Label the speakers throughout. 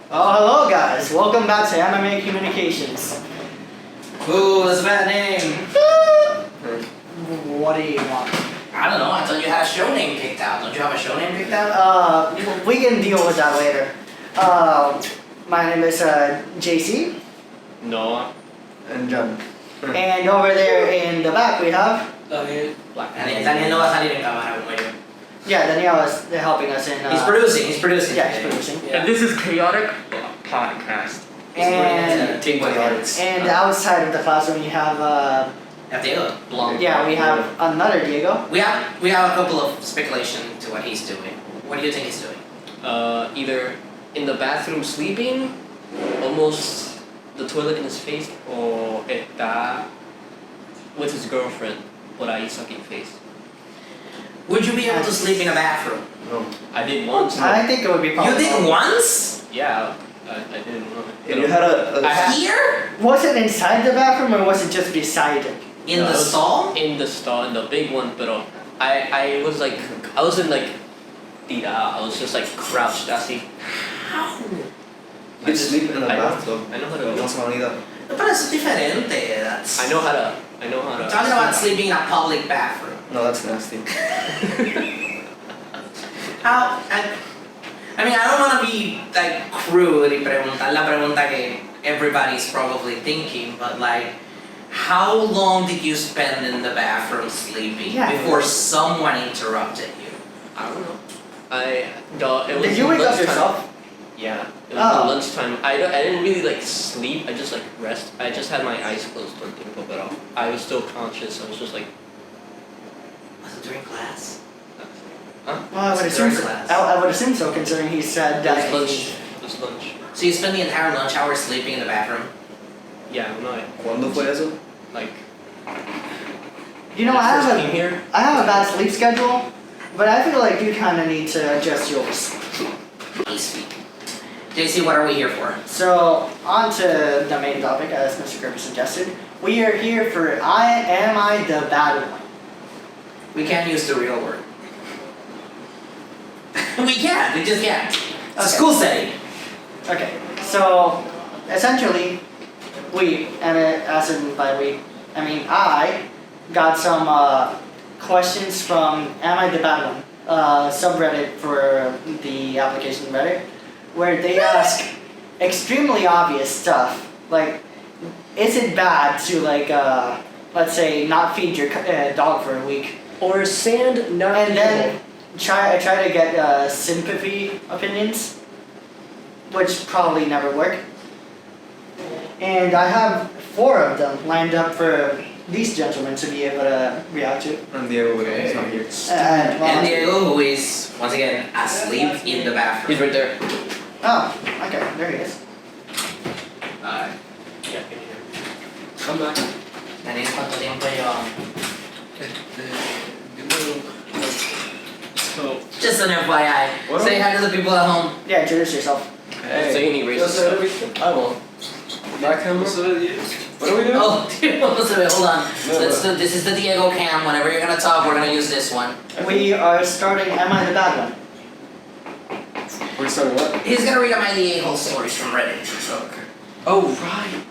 Speaker 1: Oh, hello guys. Welcome back to MMA Communications.
Speaker 2: Ooh, that's a bad name.
Speaker 1: What do you want?
Speaker 2: I don't know, I thought you had a show name picked out. Don't you have a show name picked out?
Speaker 1: We can deal with that later. My name is JC.
Speaker 3: Noah.
Speaker 4: And John.
Speaker 1: And over there in the back we have...
Speaker 3: Black.
Speaker 2: Daniel no va a salir en cámara como yo.
Speaker 1: Yeah, Daniel is helping us in...
Speaker 2: He's producing.
Speaker 1: Yeah, he's producing.
Speaker 3: Yeah. And this is Chaotix Podcast.
Speaker 1: And,
Speaker 2: Team Chaotix.
Speaker 1: and outside of the classroom you have...
Speaker 2: Diego.
Speaker 1: Yeah, we have another Diego.
Speaker 2: We have a couple of speculation to what he's doing. What do you think he's doing?
Speaker 3: Either in the bathroom sleeping, almost the toilet in his face, or está with his girlfriend, por ahí sucking face.
Speaker 2: Would you be able to sleep in a bathroom?
Speaker 4: No.
Speaker 3: I did once.
Speaker 1: I think it would be
Speaker 2: You
Speaker 1: possible.
Speaker 2: did once?
Speaker 3: Yeah, I didn't know.
Speaker 4: And you had
Speaker 3: I had-
Speaker 2: Here?
Speaker 1: Was it inside the bathroom or was it just beside it?
Speaker 2: In
Speaker 3: No,
Speaker 2: the
Speaker 3: it was
Speaker 2: stall?
Speaker 3: In the stall, in the big one, but I wasn't like tira. I was just like crouched así.
Speaker 2: How?
Speaker 4: You could sleep in a
Speaker 3: I know-
Speaker 4: bathtub.
Speaker 3: I know how to
Speaker 4: No
Speaker 3: do.
Speaker 4: se me olvida.
Speaker 2: No, pero eso es diferente. That's...
Speaker 3: I know how to.
Speaker 2: I'm talking about sleeping in a public bathroom.
Speaker 4: No, that's nasty.
Speaker 2: How? I mean, I don't want to be like crude y preguntar la pregunta que everybody's probably thinking, but like, how long did you spend in the bathroom sleeping before someone interrupted you?
Speaker 3: I don't know. It was
Speaker 1: Did you wake up
Speaker 3: lunchtime.
Speaker 1: yourself?
Speaker 3: Yeah, it was lunchtime. I didn't really like sleep. I just like rest. I just had my eyes closed for tiempo, but I was still conscious. I was just like,
Speaker 2: Was it during class?
Speaker 3: huh?
Speaker 1: Well, I would
Speaker 2: Was it
Speaker 1: assume
Speaker 2: during
Speaker 1: so.
Speaker 2: class?
Speaker 1: I would assume so, considering he said that.
Speaker 3: It was lunch. It was lunch.
Speaker 2: So you spent the entire lunch hour sleeping in the bathroom?
Speaker 3: Yeah, no,
Speaker 4: ¿Cuándo fue eso?
Speaker 3: like.
Speaker 1: You know,
Speaker 3: when
Speaker 1: I
Speaker 3: first
Speaker 1: have
Speaker 3: came here.
Speaker 1: I have a bad sleep schedule, but I feel like you kind of need to adjust yours.
Speaker 2: Easy. JC, what are we here for?
Speaker 1: So, on to the main topic, as Mr. Kirby suggested. We are here for Am I the Bad One?
Speaker 2: We can't use the real word. We just can't. It's a
Speaker 1: Okay.
Speaker 2: school setting.
Speaker 1: Okay, so essentially, as in by we, I mean I, got some questions from Am I the Bad One? Subreddit for the application Reddit, where they ask extremely obvious stuff, like, is it bad to like, let's say, not feed your dog for a week?
Speaker 3: Or sand, not
Speaker 1: And then try to get sympathy opinions, which probably never work. And I have 4 of them lined up for these gentlemen to be able to react to.
Speaker 4: And Diego, he's not here.
Speaker 2: And Diego, who is, once again, asleep in the bathroom.
Speaker 3: He's right there.
Speaker 1: Oh, okay, there he is.
Speaker 3: Yeah, can you hear me? Come back.
Speaker 2: Daniel, ¿cuánto tiempo llevamos?
Speaker 3: So,
Speaker 2: Just an FYI. Say hi to the people at home.
Speaker 1: Yeah, introduce yourself.
Speaker 3: say any racist stuff.
Speaker 4: I won't. Back camera? What are we doing?
Speaker 2: Oh, dude, hold on. This is the Diego cam. Whenever you're gonna talk, we're gonna use this one.
Speaker 1: We are starting Am I the Bad One?
Speaker 4: We're starting what?
Speaker 2: He's gonna read out my Diego stories from Reddit.
Speaker 4: Okay.
Speaker 3: Oh, right.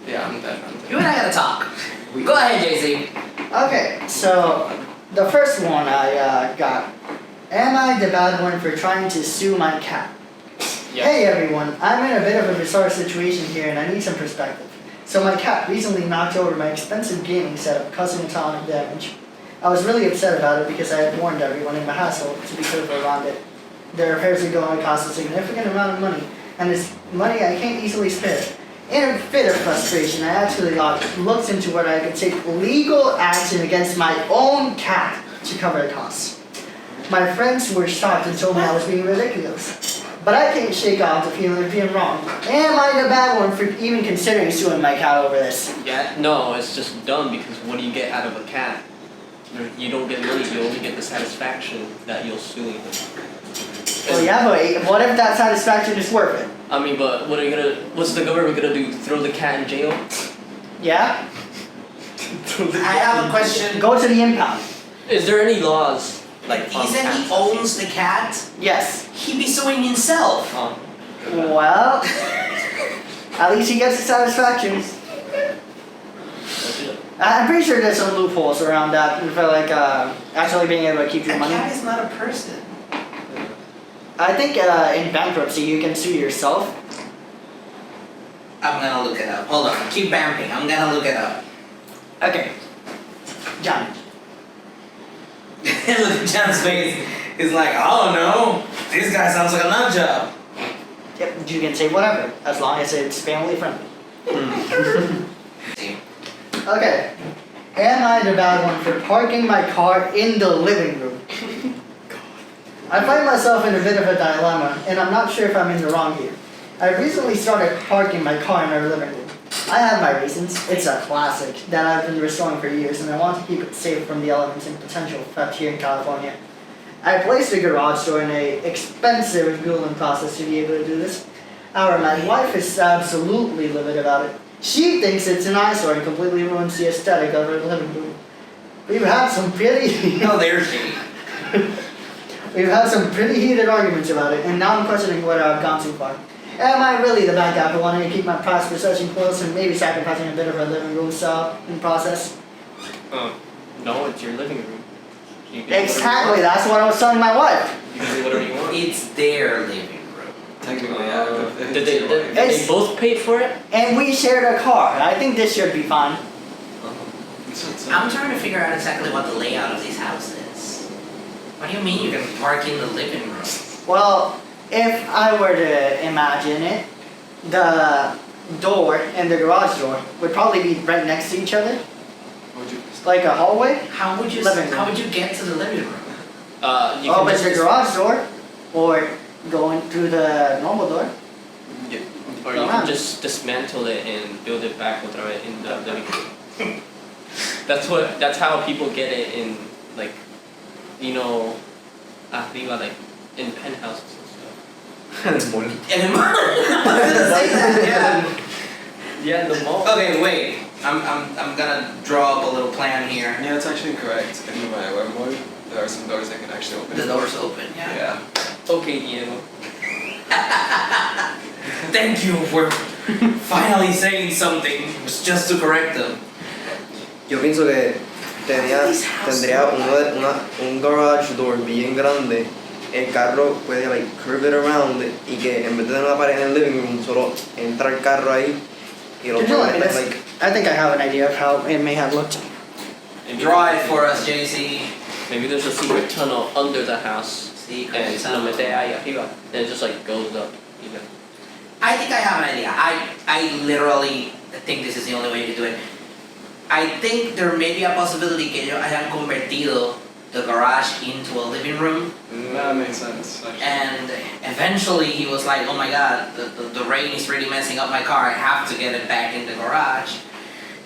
Speaker 3: Yeah, I'm dead.
Speaker 2: You and I gotta talk. Go ahead, JC.
Speaker 1: Okay, so the first one I got. Am I the bad one for trying to sue my cat?
Speaker 3: Yeah.
Speaker 1: Hey everyone, I'm in a bit of a bizarre situation here and I need some perspective. So my cat recently knocked over my expensive gaming setup, causing a ton of damage. I was really upset about it because I had warned everyone in my household to be careful around it. The repairs are going to cost a significant amount of money, and it's money I can't easily spare. In a fit of frustration, I actually looked into whether I could take legal action against my own cat to cover the costs. My friends were shocked and told me I was being ridiculous. But I can't shake off the feeling of being wrong. Am I the bad one for even considering suing my cat over this?
Speaker 3: Yeah, no, it's just dumb because what do you get out of a cat? You don't get money, you only get the satisfaction that you're suing them.
Speaker 1: Well, yeah, but what if that satisfaction is worth it?
Speaker 3: I mean, but what's the government gonna do? Throw the cat in jail?
Speaker 1: Yeah?
Speaker 2: I have a question.
Speaker 1: Go to the impound.
Speaker 3: Is there any laws? Like
Speaker 2: He said he owns the cat.
Speaker 1: Yes.
Speaker 2: He'd be suing himself.
Speaker 1: Well, at least he gets the satisfactions. I'm pretty sure there's some loopholes around that for like actually being able to keep your
Speaker 2: A
Speaker 1: money.
Speaker 2: cat is not a person.
Speaker 1: I think in bankruptcy you can sue yourself.
Speaker 2: I'm gonna look it up. Hold on, keep vamping. I'm gonna look it up.
Speaker 1: Okay, John.
Speaker 2: Look at John's face. He's like, I don't know. This guy sounds like a nut job.
Speaker 1: Yep, you can say whatever as long as it's family friendly. Okay, am I the bad one for parking my car in the living room? I find myself in a bit of a dilemma, and I'm not sure if I'm in the wrong here. I recently started parking my car in our living room. I have my reasons. It's a classic that I've been restoring for years, and I want to keep it safe from the elements and potential theft here in California. I placed a garage door in an expensive Googling process to be able to do this. However, my wife is absolutely livid about it. She thinks it's an eyesore and completely ruins the aesthetic of her living room. We've had some pretty
Speaker 2: No, there's she.
Speaker 1: We've had some pretty heated arguments about it, and now I'm questioning whether I've gone too far. Am I really the bad guy for wanting to keep my past possession close and maybe sacrificing a bit of a living room style in the process?
Speaker 3: No, it's your living room. You can
Speaker 1: Exactly, that's what I was telling my wife.
Speaker 3: You can do whatever you want.
Speaker 2: It's their living room.
Speaker 4: Technically, yeah.
Speaker 3: Did they both paid for it?
Speaker 1: And we shared a car. I think this should be fine.
Speaker 2: I'm trying to figure out exactly what the layout of this house is. What do you mean you can park in the living room?
Speaker 1: Well, if I were to imagine it, the door and the garage door would probably be right next to each other, like a hallway.
Speaker 2: How would you
Speaker 1: Living room.
Speaker 2: how would you get to the living room?
Speaker 3: You
Speaker 1: Oh,
Speaker 3: can
Speaker 1: but
Speaker 3: just
Speaker 1: the garage door, or going through the normal door.
Speaker 3: or you can just dismantle it and build it back otra vez in the living room. That's how people get it in, like, you know, arriba, like in penthouses and stuff.
Speaker 4: That's more.
Speaker 2: And I was gonna say that, yeah.
Speaker 3: Yeah, in the mall.
Speaker 2: Okay, wait. I'm gonna draw up a little plan here.
Speaker 4: Yeah, it's actually incorrect. In my web mode, there are some doors that can actually open.
Speaker 2: The door's open, yeah.
Speaker 4: Yeah.
Speaker 3: Okay, Diego.
Speaker 2: Thank you for finally saying something just to correct them.
Speaker 5: Yo pienso que tendría un garage door bien grande. El carro puede like curve it around y que en vez de tener una pared en el living room solo entra el carro ahí y lo
Speaker 1: Could you let me
Speaker 5: puede
Speaker 1: this?
Speaker 5: like.
Speaker 1: I think I have an idea of how it may have looked.
Speaker 2: Draw it for us, JC.
Speaker 3: Maybe there's a secret tunnel under the house.
Speaker 2: Secret
Speaker 3: And
Speaker 2: tunnel.
Speaker 3: lo mete ahí arriba. And it just like goes up, you know.
Speaker 2: I think I have an idea. I literally think this is the only way to do it. I think there may be a possibility que ellos hayan convertido the garage into a living room.
Speaker 4: That makes sense. Actually.
Speaker 2: And eventually he was like, oh my god, the rain is really messing up my car. I have to get it back in the garage.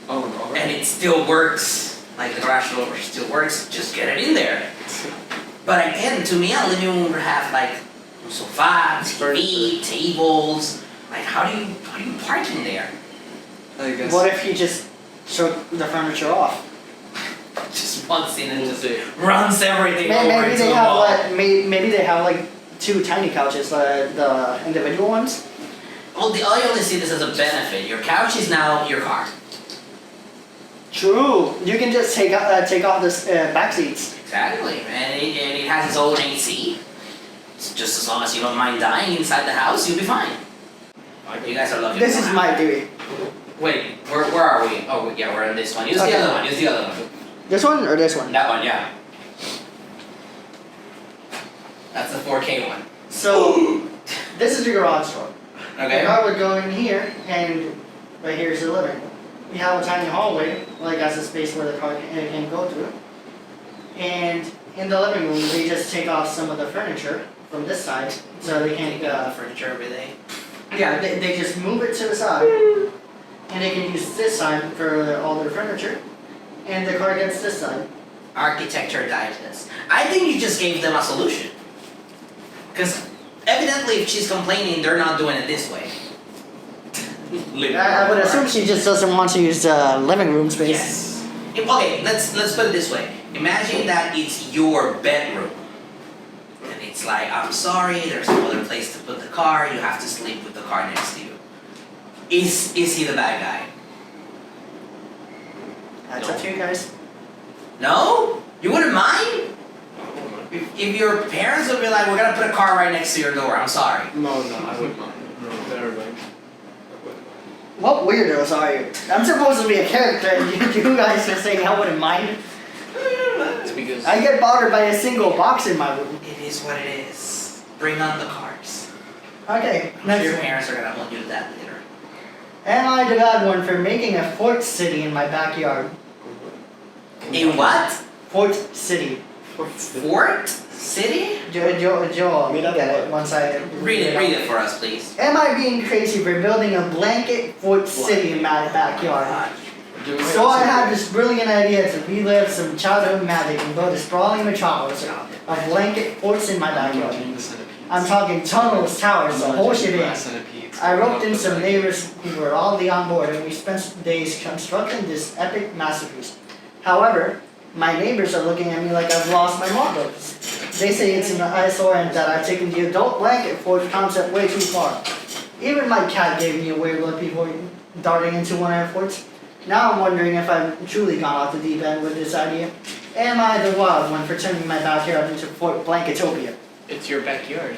Speaker 4: Oh, alright.
Speaker 2: And it still works. Like the garage door still works. Just get it in there. But again, to me, a living room would have like a sofa, TV, tables. Like how do you park in there?
Speaker 4: I guess.
Speaker 1: What if you just took the furniture off?
Speaker 2: Just once in and
Speaker 3: Move
Speaker 2: just
Speaker 3: it.
Speaker 2: runs everything over
Speaker 1: Maybe
Speaker 2: into
Speaker 1: they
Speaker 2: the
Speaker 1: have
Speaker 2: wall.
Speaker 1: like maybe they have like two tiny couches, the individual ones.
Speaker 2: Well, I only see this as a benefit. Your couch is now your car.
Speaker 1: True. You can just take off the back seats.
Speaker 2: Exactly, and it has its own AC. It's just as long as you don't mind dying inside the house, you'll be fine. You guys are lucky.
Speaker 1: This is my theory.
Speaker 2: Wait, where are we? Oh, yeah, we're in this one. Use
Speaker 1: Okay.
Speaker 2: the other one. Use the other one.
Speaker 1: This one or this one?
Speaker 2: That one, yeah. That's the 4K one.
Speaker 1: So this is your garage door. The
Speaker 2: Okay.
Speaker 1: car would go in here, and right here's the living room. You have a tiny hallway, like as a space where the car can go through. And in the living room, they just take off some of the furniture from this side, so they can't.
Speaker 2: Take out the furniture every day.
Speaker 1: Yeah, they just move it to the side, and they can use this side for all their furniture, and the car gets this side.
Speaker 2: Architecture digest. I think you just gave them a solution. Because evidently, if she's complaining, they're not doing it this way.
Speaker 1: I would assume she just doesn't want to use the living room space.
Speaker 2: Yes. Okay, let's put it this way. Imagine that it's your bedroom. And it's like, I'm sorry, there's no other place to put the car, you have to sleep with the car next to you. Is he the bad guy?
Speaker 1: That's up to you guys.
Speaker 2: No? You wouldn't mind? If your parents would be like, we're gonna put a car right next to your door, I'm sorry.
Speaker 4: No, I wouldn't mind. No, never mind.
Speaker 1: What weirdos are you? I'm supposed to be a character and you guys are saying I wouldn't mind.
Speaker 3: It's because
Speaker 1: I get bothered by a single box in my room.
Speaker 2: It is what it is. Bring on the cars.
Speaker 1: Okay,
Speaker 2: I'm
Speaker 1: next
Speaker 2: sure your
Speaker 1: one.
Speaker 2: parents are gonna hold you to that later.
Speaker 1: Am I the bad one for making a fort city in my backyard?
Speaker 2: A what?
Speaker 1: Fort city.
Speaker 2: Fort City?
Speaker 1: Joel, get it once I
Speaker 2: Read it for us, please.
Speaker 1: Am I being crazy for building a blanket fort city in my backyard? So I had this brilliant idea to relive some childhood magic and build a sprawling metropolis of blanket forts in my backyard. I'm talking tunnels, towers, the whole shebang. I roped in some neighbors who were already on board and we spent days constructing this epic masterpiece. However, my neighbors are looking at me like I've lost my marbles. They say it's an eyesore and that I've taken the adult blanket fort concept way too far. Even my cat gave me a weird look before darting into one of our forts. Now I'm wondering if I've truly gone off the deep end with this idea. Am I the wild one for turning my backyard into Fort Blanketopia?
Speaker 3: it's your backyard.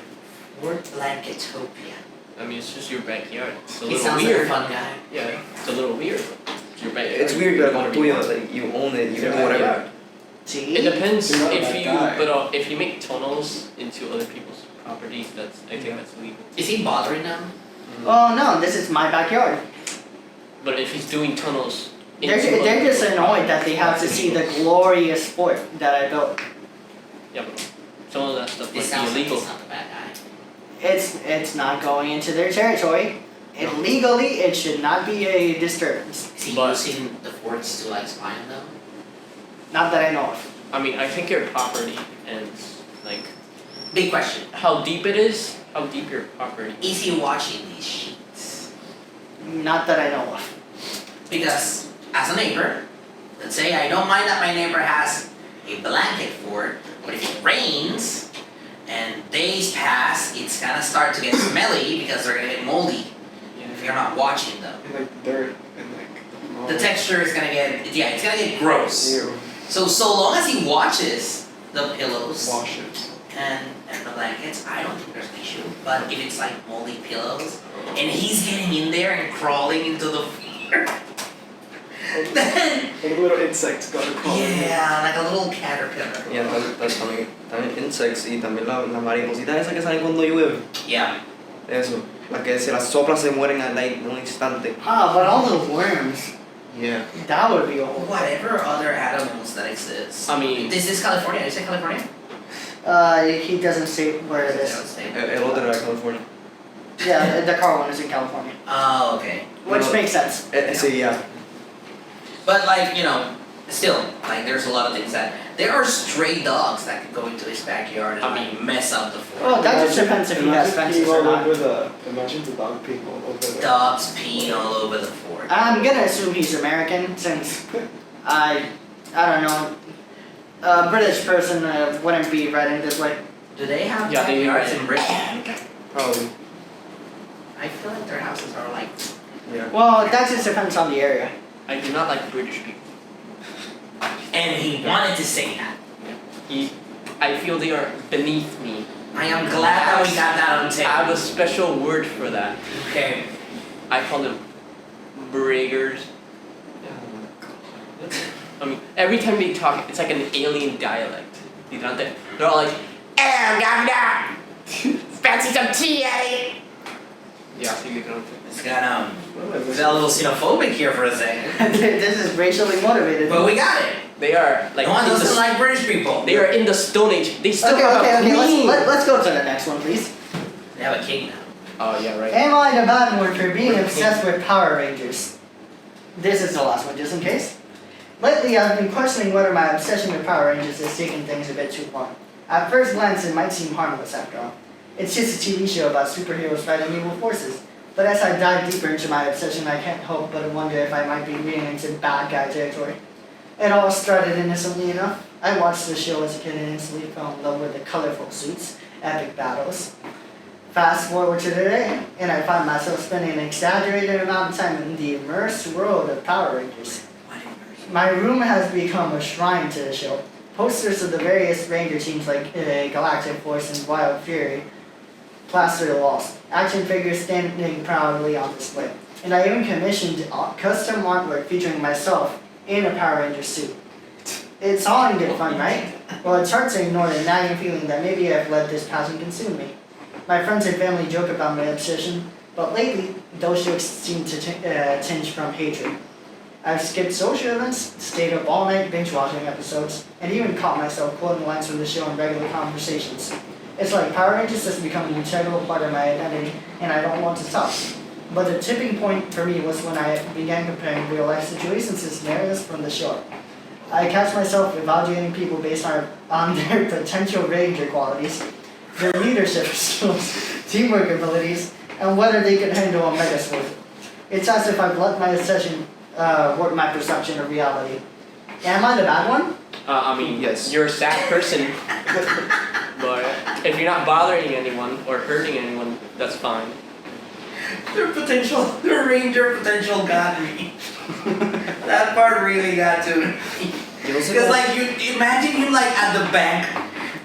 Speaker 2: Fort Blanketopia.
Speaker 3: I mean, it's just your backyard. It's a
Speaker 2: He
Speaker 3: little
Speaker 2: sounds
Speaker 3: weird.
Speaker 2: like a fun guy.
Speaker 3: Yeah, it's a little weird. It's your backyard.
Speaker 5: It's weird, but
Speaker 3: Whatever
Speaker 5: como
Speaker 3: you
Speaker 5: tuyo,
Speaker 3: want.
Speaker 5: like you own it, you
Speaker 3: It's
Speaker 5: can
Speaker 3: your
Speaker 5: do whatever.
Speaker 3: backyard.
Speaker 1: See?
Speaker 3: It depends
Speaker 4: You're not
Speaker 3: if
Speaker 4: that
Speaker 3: you
Speaker 4: guy.
Speaker 3: but if you make tunnels into other people's properties, I think that's illegal.
Speaker 2: Is he bothering them?
Speaker 1: Oh no, this is my backyard.
Speaker 3: But if he's doing tunnels into
Speaker 1: They're
Speaker 3: other
Speaker 1: just annoyed that they have to see the glorious fort that I built.
Speaker 3: Yeah, but some of that stuff
Speaker 2: This
Speaker 3: might
Speaker 2: sounds
Speaker 3: be
Speaker 2: like
Speaker 3: illegal.
Speaker 2: he's not the bad guy.
Speaker 1: It's not going into their territory. Illegally, it should not be a disturbance.
Speaker 2: Is he
Speaker 3: But-
Speaker 2: using the forts to like spy on them?
Speaker 1: Not that I know of.
Speaker 3: I mean, I think your property ends like
Speaker 2: Big question.
Speaker 3: how deep it is, how deep your property.
Speaker 2: Is he watching these sheets?
Speaker 1: Not that I know of.
Speaker 2: Because as a neighbor, let's say I don't mind that my neighbor has a blanket fort, but if it rains and days pass, it's gonna start to get smelly because they're gonna get moldy if you're not watching them.
Speaker 4: And like dirt and like.
Speaker 2: The texture is gonna get, it's gonna get gross.
Speaker 4: Ew.
Speaker 2: So long as he watches the pillows
Speaker 4: Wash it.
Speaker 2: and the blankets, I don't think there's an issue. But if it's like moldy pillows and he's getting in there and crawling into the floor, then
Speaker 4: Like little insects gotta crawl.
Speaker 2: yeah, like a little caterpillar.
Speaker 5: Y entonces también insects y también las maripositas esas que salen cuando llueve.
Speaker 2: Yeah.
Speaker 5: Eso. Las que se las sopla se mueren en un instante.
Speaker 1: Ah, but all the worms.
Speaker 5: Yeah.
Speaker 1: That would be a whole.
Speaker 2: Whatever other animals that exist.
Speaker 3: I mean,
Speaker 2: This is California. Did you say California?
Speaker 1: He doesn't say where it is.
Speaker 5: El otro era California.
Speaker 1: Yeah, the car one is in California.
Speaker 2: Oh, okay.
Speaker 1: Which
Speaker 5: No.
Speaker 1: makes sense.
Speaker 5: Sí, yeah.
Speaker 2: But like, still, like there's a lot of things that there are stray dogs that could go into his backyard and
Speaker 3: I
Speaker 2: like mess up the fort.
Speaker 1: Well, that just depends if he has fences or not.
Speaker 4: Imagine the dog peeing all over the.
Speaker 2: Dogs peeing all over the fort.
Speaker 1: I'm gonna assume he's American since I don't know. A British person wouldn't be writing this way.
Speaker 2: Do they have
Speaker 3: Yeah, they
Speaker 2: backyards
Speaker 3: do.
Speaker 2: in Britain?
Speaker 5: Probably.
Speaker 2: I feel like their houses are like.
Speaker 5: Yeah.
Speaker 1: Well, that just depends on the area.
Speaker 3: I do not like British people.
Speaker 2: And he wanted to say that.
Speaker 3: I feel they are beneath me.
Speaker 2: I am glad that we got that on
Speaker 3: I have
Speaker 2: tape.
Speaker 3: a special word for that.
Speaker 2: Okay.
Speaker 3: I call them briggers. I mean, every time they talk, it's like an alien dialect. They're all like, governor! Fancy some tea, eh? Yeah, I think they don't.
Speaker 2: It's got a little xenophobic here for a second.
Speaker 1: This is racially motivated.
Speaker 2: But we got it.
Speaker 3: They are like
Speaker 2: No one
Speaker 3: in the,
Speaker 2: doesn't like British people.
Speaker 3: they are in the Stone Age. They still
Speaker 1: Okay,
Speaker 3: have a
Speaker 1: okay.
Speaker 3: queen.
Speaker 1: Let's go to the next one, please.
Speaker 2: They have a king now.
Speaker 3: Oh yeah, right.
Speaker 1: Am I the bad one for being obsessed with Power Rangers? This is the last one, just in case. Lately, I've been questioning whether my obsession with Power Rangers is taking things a bit too far. At first glance, it might seem harmless after all. It's just a TV show about superheroes fighting evil forces. But as I dive deeper into my obsession, I can't help but wonder if I might be reading into bad guy territory. It all started innocently enough. I watched the show as a kid and instantly fell in love with the colorful suits, epic battles, Fast forward to today, and I find myself spending an exaggerated amount of time in the immersed world of Power Rangers. My room has become a shrine to the show. Posters of the various Ranger teams like Galactic Force and Wild Fury plaster the walls. Action figures standing proudly on display. And I even commissioned custom artwork featuring myself in a Power Ranger suit. It's all in good fun, right? Well, it's hard to ignore the nagging feeling that maybe I've let this passion consume me. My friends and family joke about my obsession, but lately, those jokes seem to tinge from hatred. I've skipped social events, stayed up all night binge-watching episodes, and even caught myself quoting lines from the show in regular conversations. It's like Power Rangers has become an integral part of my identity, and I don't want to stop. But the tipping point for me was when I began comparing real-life situations to scenarios from the show. I catch myself evaluating people based on their potential Ranger qualities, their leadership skills, teamwork abilities, and whether they can handle a Megazord. It's as if I've let my obsession work my perception of reality. Am I the bad one?
Speaker 3: I mean,
Speaker 5: Yes.
Speaker 3: you're a sad person, but if you're not bothering anyone or hurting anyone, that's fine.
Speaker 2: Their Ranger potential got me. That part really got to me. Because like you imagine him like at the bank,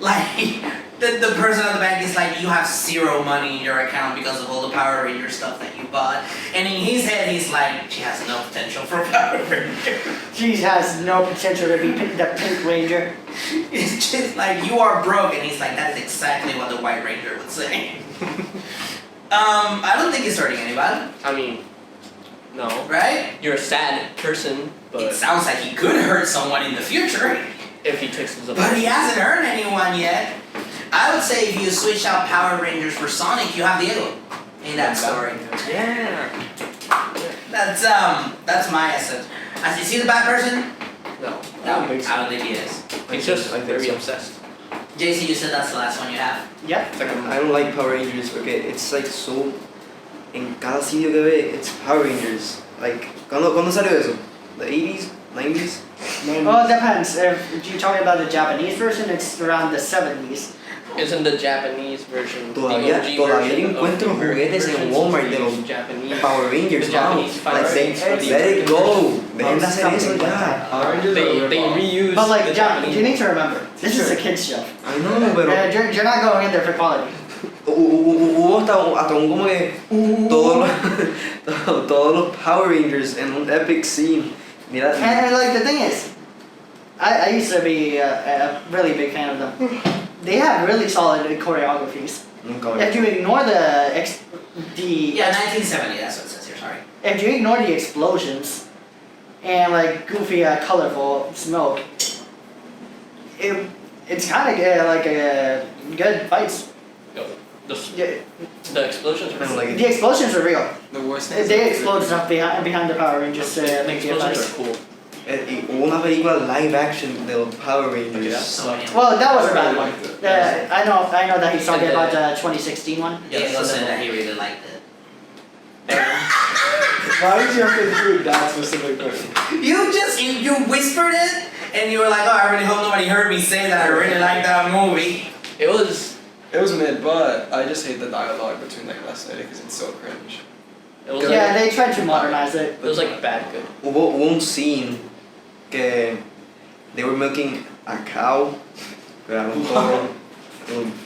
Speaker 2: like the person at the bank is like, you have zero money in your account because of all the Power Ranger stuff that you bought, and in his head he's like, she has no potential for Power Ranger.
Speaker 1: She has no potential to be the Pink Ranger.
Speaker 2: It's just like, you are broke, and he's like, that is exactly what the White Ranger would say. I don't think he's hurting anybody,
Speaker 3: I mean, no.
Speaker 2: right?
Speaker 3: You're a sad person, but
Speaker 2: It sounds like he could hurt someone in the future,
Speaker 3: if he takes his
Speaker 2: but he hasn't hurt anyone yet. I would say if you switch out Power Rangers for Sonic, you have Diego in that story.
Speaker 3: Yeah.
Speaker 2: That's my essence. As you see the bad person?
Speaker 3: No.
Speaker 2: No, I don't think he is.
Speaker 3: He's just
Speaker 5: I think
Speaker 3: very
Speaker 5: so.
Speaker 3: obsessed.
Speaker 2: JC, you said that's the last one you have.
Speaker 1: Yep.
Speaker 5: I don't like Power Rangers porque it's like so. En cada sitio que ve, it's Power Rangers. Like, ¿cuándo salió eso? The 80s? 90s?
Speaker 1: Well, it depends. If you're talking about the Japanese version, it's around the 70s.
Speaker 3: Isn't the Japanese version
Speaker 5: Todavía
Speaker 3: the OG
Speaker 5: todavía
Speaker 3: version
Speaker 5: encuentro
Speaker 3: of the
Speaker 5: juguetes en
Speaker 3: versions
Speaker 5: Walmart
Speaker 3: of
Speaker 5: de los
Speaker 3: Japanese
Speaker 5: Power Rangers,
Speaker 3: the
Speaker 5: no.
Speaker 3: Japanese
Speaker 5: Like,
Speaker 3: Power Rangers for the
Speaker 5: let it go.
Speaker 1: Oh,
Speaker 5: Dejen de hacer eso ya.
Speaker 4: Power Rangers
Speaker 3: They reuse
Speaker 1: But like,
Speaker 3: the
Speaker 1: John,
Speaker 3: Japanese.
Speaker 1: you need to remember, this is a kid's show.
Speaker 5: I know, pero
Speaker 1: You're not going in there for quality.
Speaker 5: hubo hasta un como que todos los Power Rangers en un epic scene. Mira,
Speaker 1: And like the thing is, I used to be a really big fan of them. They have really solid choreographies.
Speaker 5: nunca
Speaker 1: If you ignore the
Speaker 2: Yeah, 1970, that's what it says here, sorry.
Speaker 1: if you ignore the explosions and like goofy, colorful smoke, it's kind of like a good fights.
Speaker 3: The explosions are
Speaker 5: I don't like it.
Speaker 1: The explosions are real.
Speaker 4: The worst thing is
Speaker 1: They explode stuff behind the Power Rangers to
Speaker 3: the
Speaker 1: make the
Speaker 3: explosions
Speaker 1: fights.
Speaker 3: are cool.
Speaker 5: Y hubo una película live action de los Power Rangers.
Speaker 2: So, yeah.
Speaker 1: Well, that was a
Speaker 4: I
Speaker 1: bad
Speaker 4: really
Speaker 1: one.
Speaker 4: liked it.
Speaker 1: I know that he's talking
Speaker 3: And
Speaker 1: about the 2016 one.
Speaker 2: Diego said that he really liked it.
Speaker 4: Why did you have to include that specific thing?
Speaker 2: You whispered it, and you were like, oh, I really hope nobody heard me say that I really like that movie.
Speaker 3: It was
Speaker 4: mid, but I just hate the dialogue between like Leslie because it's so cringe.
Speaker 1: Yeah, they tried to modernize it.
Speaker 3: it was like bad good.
Speaker 5: Hubo un scene que they were milking a cow. Era un toro.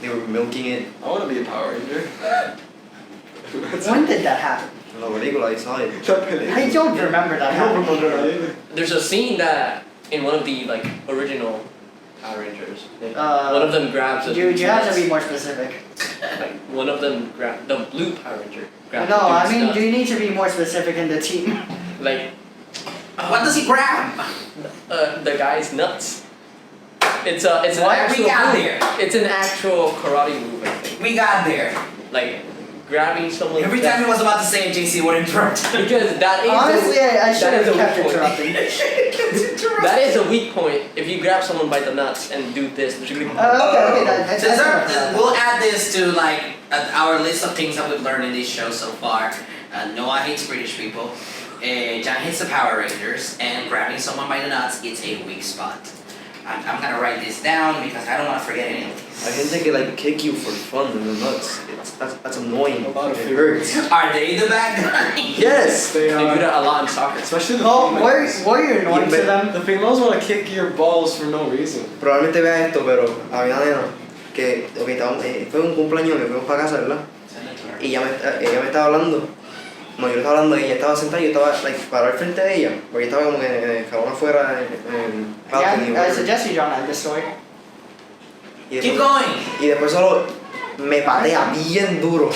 Speaker 5: They were milking it.
Speaker 4: I want to be a Power Ranger.
Speaker 1: When did that happen?
Speaker 5: En la película, I saw it.
Speaker 1: I don't remember that
Speaker 4: I don't
Speaker 1: happening.
Speaker 4: remember that either.
Speaker 3: There's a scene that in one of the like original Power Rangers,
Speaker 1: Uh,
Speaker 3: one of them grabs a
Speaker 1: You
Speaker 3: dude's
Speaker 1: have to
Speaker 3: nuts.
Speaker 1: be more specific.
Speaker 3: Like one of them grab the blue Power Ranger grabs
Speaker 1: No,
Speaker 3: the
Speaker 1: I
Speaker 3: dude's
Speaker 1: mean,
Speaker 3: nuts.
Speaker 1: you need to be more specific in the team.
Speaker 3: Like
Speaker 2: What does he grab?
Speaker 3: the guy's nuts. It's an
Speaker 2: What?
Speaker 3: actual
Speaker 2: We got
Speaker 3: move.
Speaker 2: there.
Speaker 3: It's an actual karate move, I think.
Speaker 2: We got there.
Speaker 3: Like grabbing someone.
Speaker 2: Every time he was about to say it, JC would interrupt.
Speaker 3: because that is
Speaker 1: Honestly, I should
Speaker 3: that is
Speaker 1: have
Speaker 3: a
Speaker 1: kept
Speaker 3: weak point.
Speaker 1: interrupting.
Speaker 3: That is a weak point. If you grab someone by the nuts and do this,
Speaker 1: Okay, that's
Speaker 2: We'll add this to like our list of things that we've learned in this show so far. Noah hates British people. John hates the Power Rangers, and grabbing someone by the nuts, it's a weak spot. I'm gonna write this down because I don't want to forget any of
Speaker 5: Hay
Speaker 2: these.
Speaker 5: gente que like kick you for fun in the nuts. That's annoying.
Speaker 4: A lot of
Speaker 5: It
Speaker 4: fear.
Speaker 5: hurts.
Speaker 2: Are they the bad guys?
Speaker 5: Yes.
Speaker 4: They
Speaker 3: They do
Speaker 4: are.
Speaker 3: that a lot in soccer.
Speaker 4: Especially the
Speaker 1: Oh,
Speaker 4: females.
Speaker 1: were you annoying to them?
Speaker 4: The females want to kick your balls for no reason.
Speaker 5: Probablemente vea esto, pero había una nena que fue un cumpleaños que fuimos para casa, ¿verdad? Y ella me estaba hablando. No, yo le estaba hablando y ella estaba sentada y yo estaba like, parado al frente de ella. Porque ella estaba como que en el jabón afuera en el balcony.
Speaker 1: Yeah, I suggest you don't end this story.
Speaker 5: Y
Speaker 2: Keep
Speaker 5: después,
Speaker 2: going.
Speaker 5: y después solo me patea bien duro.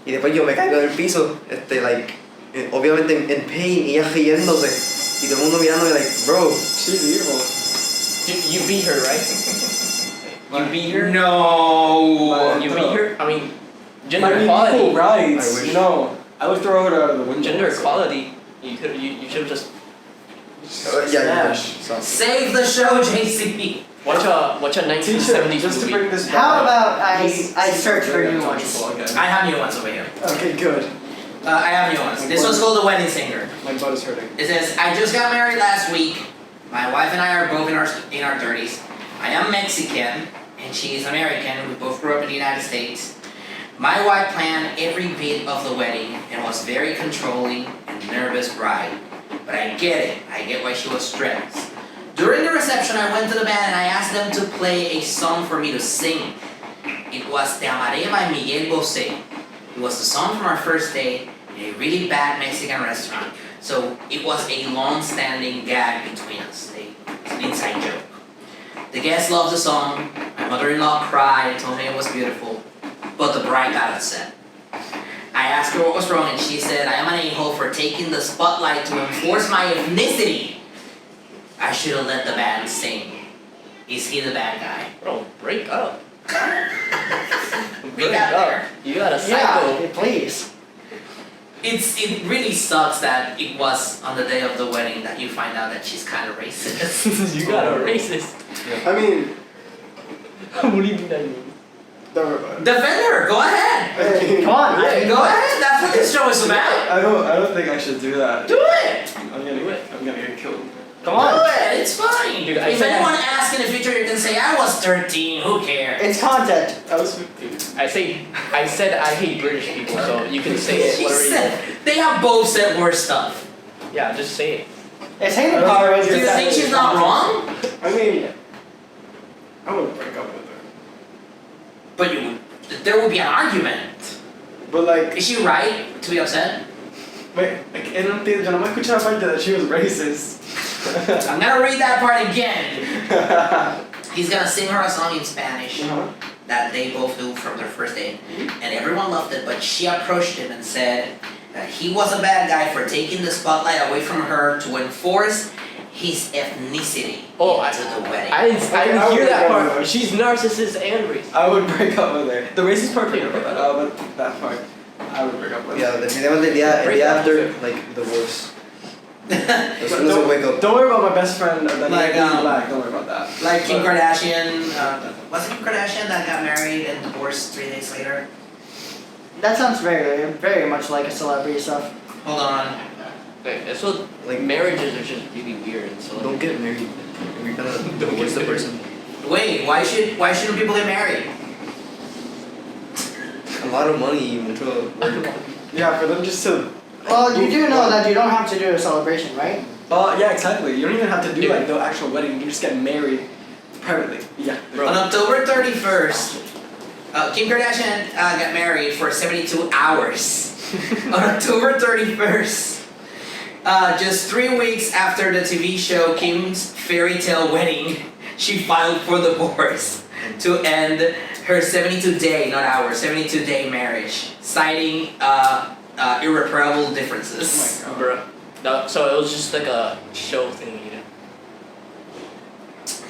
Speaker 5: Y después yo me caigo en el piso, obviamente en pain y ella riéndose. Y todo el mundo mirándome like, bro.
Speaker 4: She's evil.
Speaker 3: You beat her, right? You beat her?
Speaker 2: No.
Speaker 3: You beat her? I mean, gender
Speaker 4: I mean,
Speaker 3: equality.
Speaker 4: equal rights.
Speaker 5: I wish.
Speaker 4: No, I would throw her out of the window.
Speaker 3: Gender equality. You should have just
Speaker 5: Yeah,
Speaker 4: Smash.
Speaker 2: Save the show, JC.
Speaker 3: watch a
Speaker 4: Teacher,
Speaker 3: 1970s
Speaker 4: just to
Speaker 3: movie.
Speaker 4: bring this
Speaker 1: How
Speaker 4: back.
Speaker 1: about I
Speaker 4: He's
Speaker 1: search for
Speaker 4: very
Speaker 1: new ones?
Speaker 4: untouchable again.
Speaker 2: I have new ones over here.
Speaker 4: Okay, good.
Speaker 2: I have new ones. This one's called The Wedding Singer.
Speaker 4: My butt is hurting.
Speaker 2: It says, I just got married last week. My wife and I are both in our 30s. I am Mexican and she is American. We both grew up in the United States. My wife planned every bit of the wedding and was very controlling and nervous bride. But I get it. I get why she was stressed. During the reception, I went to the band and I asked them to play a song for me to sing. It was Te Amaré by Miguel Bosé. It was the song from our first date in a really bad Mexican restaurant. So it was a long-standing gag between us. It's an inside joke. The guests loved the song. My mother-in-law cried and told me it was beautiful. But the bride got upset. I asked her what was wrong and she said, I am an a-hole for taking the spotlight to enforce my ethnicity. I should have let the band sing. Is he the bad guy?
Speaker 3: Bro, break up.
Speaker 2: We got there.
Speaker 3: You got a psycho.
Speaker 1: Yeah, please.
Speaker 2: It really sucks that it was on the day of the wedding that you find out that she's kind of racist.
Speaker 3: You got a racist.
Speaker 4: I mean,
Speaker 3: What do you mean that means?
Speaker 4: don't worry about it.
Speaker 2: Defend her, go ahead.
Speaker 4: Hey,
Speaker 1: Come on.
Speaker 2: Go ahead, that's what this show is about.
Speaker 4: I don't think I should do that.
Speaker 2: Do it.
Speaker 4: I'm gonna get killed.
Speaker 1: Come
Speaker 2: Do
Speaker 1: on.
Speaker 2: it, it's fine.
Speaker 3: Dude, I
Speaker 2: if
Speaker 3: said
Speaker 2: anyone asks in the future, you can say, I was 13, who cares?
Speaker 1: It's content.
Speaker 4: I was 15.
Speaker 3: I said I hate British people, so you can say it
Speaker 2: She
Speaker 3: whatever you want.
Speaker 2: said, they have both said worse stuff.
Speaker 3: Yeah, just say it.
Speaker 1: It's Hayden Power Rangers.
Speaker 2: Do you think she's not wrong?
Speaker 4: I mean, I would break up with her.
Speaker 2: But there would be an argument.
Speaker 4: But like,
Speaker 2: Is she right to be upset?
Speaker 4: wait, like, yo no me escuché la parte that she was racist.
Speaker 2: I'm gonna read that part again. He's gonna sing her a song in Spanish
Speaker 4: Uh-huh.
Speaker 2: that they both do from their first date. And everyone loved it, but she approached him and said that he was a bad guy for taking the spotlight away from her to enforce his ethnicity into the wedding.
Speaker 3: I didn't
Speaker 4: I
Speaker 3: hear
Speaker 4: would
Speaker 3: that
Speaker 4: go with her.
Speaker 3: part. She's narcissist and racist.
Speaker 4: I would break up with her. The racist part, forget about that. But that part, I would break up with
Speaker 5: Yeah,
Speaker 4: her.
Speaker 5: definitivamente el día after, like, the worst. As soon as I wake up.
Speaker 4: Don't worry about my best friend that
Speaker 2: Like,
Speaker 4: like, black. Don't worry about that.
Speaker 2: Like Kim
Speaker 4: But-
Speaker 2: Kardashian, was it Kim Kardashian that got married and divorced 3 days later?
Speaker 1: That sounds very, very much like a celebrity stuff.
Speaker 2: Hold on.
Speaker 3: Like, that's what, like, marriages are just really weird and so.
Speaker 5: Don't get married. You're gonna
Speaker 3: Don't
Speaker 5: divorce
Speaker 3: get
Speaker 5: the
Speaker 3: married.
Speaker 5: person.
Speaker 2: Wait, why shouldn't people get married?
Speaker 5: A lot of money, mucho work.
Speaker 4: Yeah, for them just to.
Speaker 1: Well, you do know that you don't have to do a celebration, right?
Speaker 4: Yeah, exactly. You don't even have to do
Speaker 3: Yeah.
Speaker 4: like the actual wedding. You can just get married privately. Yeah.
Speaker 2: On October 31st, Kim Kardashian got married for 72 hours. On October 31st, just 3 weeks after the TV show Kim's Fairy Tale Wedding, she filed for divorce to end her 72-day, not hours, 72-day marriage, citing irreparable differences.
Speaker 4: Oh my god.
Speaker 3: Bruh. No, so it was just like a show thing, you know?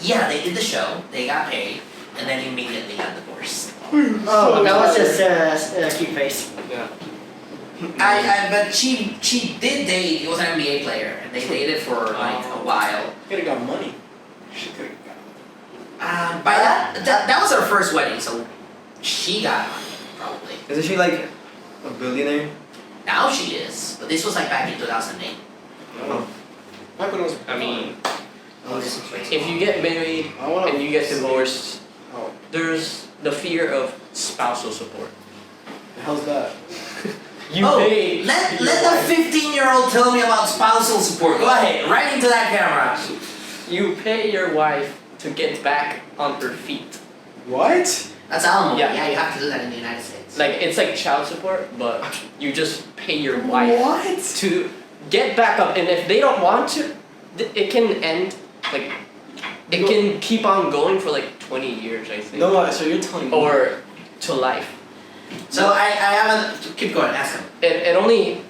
Speaker 2: Yeah, they did the show, they got paid, and then immediately got divorced.
Speaker 1: Oh, that was just a cute face.
Speaker 3: Yeah.
Speaker 2: But she did date. He was an NBA player, and they dated for like a while.
Speaker 4: Could've got money. She could've got.
Speaker 2: By that was her first wedding, so she got money probably.
Speaker 5: Isn't she like a billionaire?
Speaker 2: Now she is, but this was like back in 2008.
Speaker 5: Oh.
Speaker 4: Back when it was.
Speaker 3: I mean,
Speaker 2: Oh, this is way too
Speaker 3: If you get married
Speaker 4: I wanna
Speaker 3: and you get
Speaker 4: see-
Speaker 3: divorced,
Speaker 4: Oh,
Speaker 3: there's the fear of spousal support.
Speaker 4: the hell's that?
Speaker 3: You
Speaker 2: oh,
Speaker 3: pay.
Speaker 2: let
Speaker 3: your
Speaker 2: the
Speaker 3: wife-
Speaker 2: 15-year-old tell me about spousal support. Go ahead, right into that camera.
Speaker 3: You pay your wife to get back on her feet.
Speaker 4: What?
Speaker 2: That's alimony.
Speaker 3: Yeah.
Speaker 2: Yeah, you have to do that in the United States.
Speaker 3: Like it's like child support, but you just pay your wife
Speaker 4: What?
Speaker 3: to get back up. And if they don't want to, it can end like it can keep on going for like 20 years, I think,
Speaker 4: No, so you're telling me.
Speaker 3: or to life.
Speaker 2: So I haven't. Keep going. Ask him.
Speaker 3: It only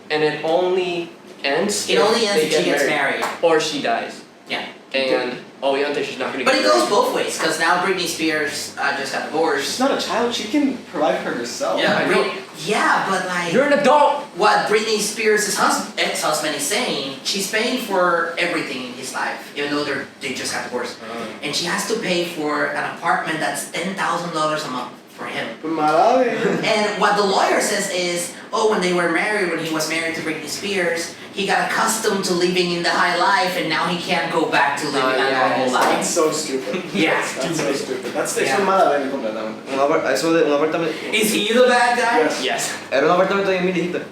Speaker 3: ends.
Speaker 2: It only ends
Speaker 3: they
Speaker 2: if she
Speaker 3: get
Speaker 2: gets married.
Speaker 3: or she dies.
Speaker 2: Yeah.
Speaker 3: And obviamente she's not gonna
Speaker 2: But
Speaker 3: get
Speaker 2: it goes
Speaker 3: married.
Speaker 2: both ways, because now Britney Spears just got
Speaker 4: She's
Speaker 2: divorced.
Speaker 4: not a child. She can provide for herself.
Speaker 2: Yeah,
Speaker 3: I know.
Speaker 2: yeah, but like
Speaker 3: You're an adult.
Speaker 2: what Britney Spears' ex-husband is saying, she's paying for everything in his life, even though they just got divorced, and she has to pay for an apartment that's $10,000 a month for him.
Speaker 4: But Malawi.
Speaker 2: And what the lawyer says is, oh, when they were married, when he was married to Britney Spears, he got accustomed to living in the high life, and now he can't go back to living a normal
Speaker 4: That's
Speaker 2: life.
Speaker 4: so stupid.
Speaker 2: Yeah.
Speaker 4: That's so stupid. That's
Speaker 2: Yeah.
Speaker 4: eso es Malawi completamente.
Speaker 5: Eso de un apartamento.
Speaker 2: Is he the bad guy?
Speaker 4: Yes.
Speaker 3: Yes.
Speaker 5: Era un apartamento de 10.000, dijiste.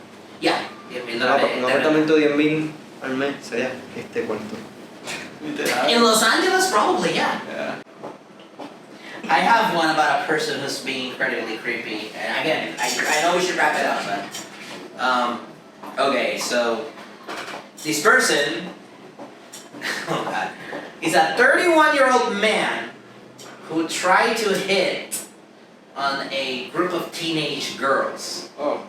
Speaker 2: Yeah.
Speaker 5: Un apartamento de 10.000 al mes sería este cuarto.
Speaker 2: In Los Angeles, probably, yeah.
Speaker 4: Yeah.
Speaker 2: I have one about a person who's being incredibly creepy. And again, I know we should wrap it up, but okay, so this person, oh god, he's a 31-year-old man who tried to hit on a group of teenage girls.
Speaker 4: Oh.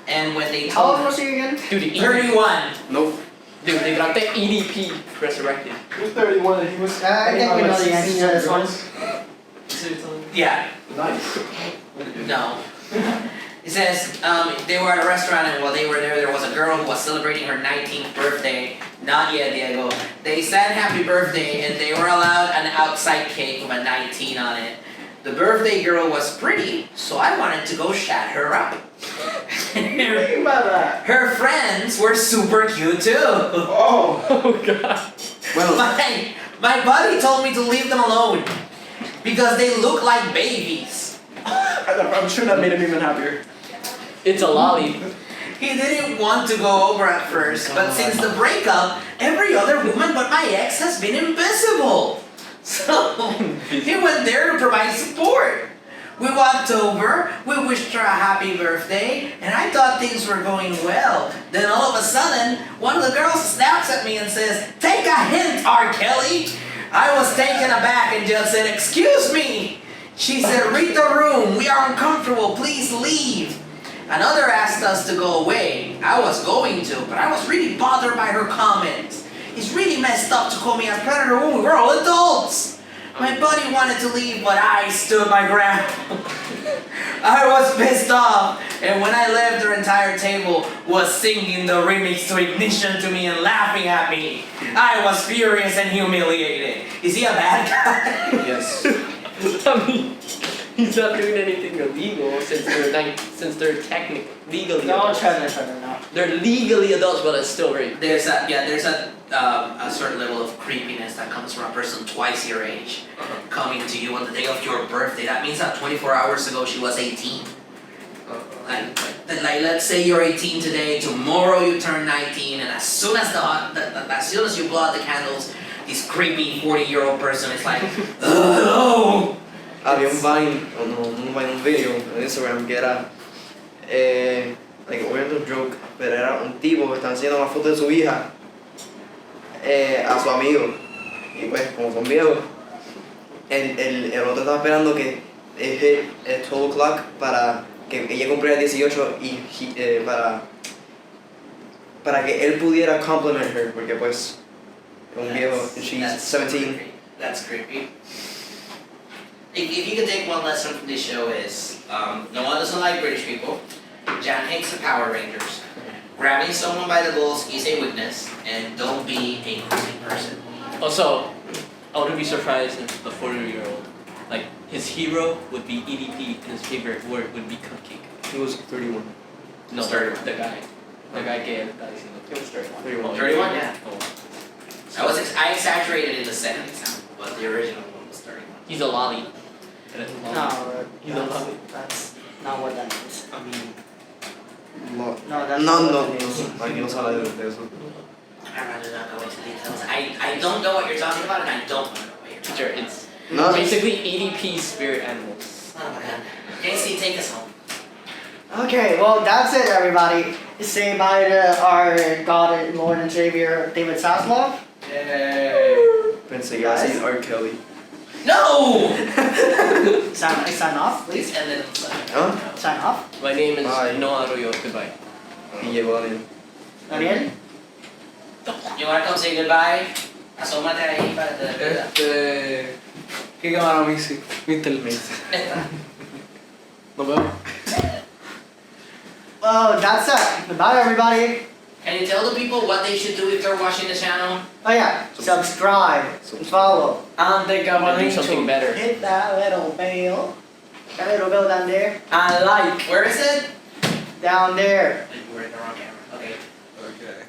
Speaker 2: And when they
Speaker 1: How old
Speaker 2: told
Speaker 1: was he again?
Speaker 3: Dude,
Speaker 2: 31.
Speaker 4: Nope.
Speaker 3: Dude, they got the EDP resurrected.
Speaker 4: He was 31 and he was.
Speaker 1: I think we know the answer to this one.
Speaker 2: Yeah,
Speaker 4: Nice.
Speaker 2: no. It says they were at a restaurant, and while they were there was a girl who was celebrating her 19th birthday. Not yet, Diego. They sang happy birthday, and they were allowed an outside cake with a 19 on it. The birthday girl was pretty, so I wanted to go chat her up.
Speaker 4: Think about that.
Speaker 2: Her friends were super cute too.
Speaker 4: Oh.
Speaker 3: Oh god.
Speaker 4: Well.
Speaker 2: My buddy told me to leave them alone because they look like babies.
Speaker 4: I'm sure that made him even happier.
Speaker 3: It's a lolly.
Speaker 2: He didn't want to go over at first, but since the breakup, every other woman but my ex has been invisible. So he went there to provide support. We walked over, we wished her a happy birthday, and I thought things were going well. Then all of a sudden, one of the girls snaps at me and says, "Take a hint, R. Kelly." I was taken aback and just said, "Excuse me." She said, "Read the room, we are uncomfortable, please leave." Another asked us to go away. I was going to, but I was really bothered by her comments. It's really messed up to call me a predator when we were all adults. My buddy wanted to leave, but I stood my ground. I was pissed off, and when I left, their entire table was singing the remix to Ignition to me and laughing at me. I was furious and humiliated. Is he a bad guy?
Speaker 4: Yes.
Speaker 3: I mean, he's not doing anything illegal since they're technically legally
Speaker 1: No,
Speaker 3: adults.
Speaker 1: try to now.
Speaker 3: They're legally adults, but it's still very.
Speaker 2: There's a certain level of creepiness that comes from a person twice your age coming to you on the day of your birthday. That means that 24 hours ago she was 18. Like let's say you're 18 today, tomorrow you turn 19, and as soon as you blow out the candles, this creepy 40-year-old person is like, hello.
Speaker 5: Había un Vine, un video en Instagram que era, like, obviamente un joke, pero era un tipo que estaba enseñando una foto de su hija a su amigo. Y pues, como son viejos, el otro estaba esperando que hit 12 o'clock para que ella cumpliera 18 y para que él pudiera compliment her, porque pues, un viejo, and she's
Speaker 2: That's
Speaker 5: 17.
Speaker 2: creepy. That's creepy. If you could take one lesson from this show is, no one doesn't like British people. Jan hates the Power Rangers. Grabbing someone by the balls is a weakness, and don't be a creepy person.
Speaker 3: Also, I wouldn't be surprised if the 40-year-old, like his hero would be EDP and his favorite word would be cupcake.
Speaker 5: He was 31.
Speaker 3: No,
Speaker 2: 31.
Speaker 3: the guy que él está diciendo.
Speaker 5: He was 31.
Speaker 2: 31, yeah.
Speaker 3: Oh.
Speaker 2: I exaggerated in the second example, but the original one was 31.
Speaker 3: He's a lolly.
Speaker 1: No,
Speaker 3: He's a lolly.
Speaker 1: that's not what that means.
Speaker 3: I mean,
Speaker 5: No,
Speaker 1: No, that's
Speaker 5: no,
Speaker 1: not
Speaker 5: no,
Speaker 1: what it means.
Speaker 5: aquí no se habla de eso.
Speaker 2: I'd rather not go into details. I don't know what you're talking about, and I don't want to know what you're talking
Speaker 3: teacher,
Speaker 2: about.
Speaker 3: it's
Speaker 5: No,
Speaker 3: basically EDP spirit animals.
Speaker 2: Oh my god. Casey, take us home.
Speaker 1: Okay, well that's it, everybody. Say bye to our God and Lord and Savior David Zaslav.
Speaker 4: Yay!
Speaker 5: Pensé que iba a decir R. Kelly.
Speaker 2: No!
Speaker 1: Sign off,
Speaker 2: Please
Speaker 1: please.
Speaker 2: end it in the
Speaker 5: Huh?
Speaker 1: Sign off.
Speaker 3: My name is
Speaker 5: Bye.
Speaker 3: Noah Arroyo. Goodbye.
Speaker 5: Y llegó Daniel.
Speaker 1: Daniel.
Speaker 2: You wanna come say goodbye? Asómate ahí para te
Speaker 4: ¿Qué cámara me hice? Mr. Nos vemos.
Speaker 1: Oh, that's it. Bye, everybody.
Speaker 2: Can you tell the people what they should do if they're watching the channel?
Speaker 1: Oh yeah, subscribe, and follow.
Speaker 4: And the
Speaker 3: And do something better.
Speaker 1: Hit that little bell. That little bell down there.
Speaker 4: And like.
Speaker 2: Where is it?
Speaker 1: Down there.
Speaker 2: You were in the wrong camera. Okay.
Speaker 4: Okay.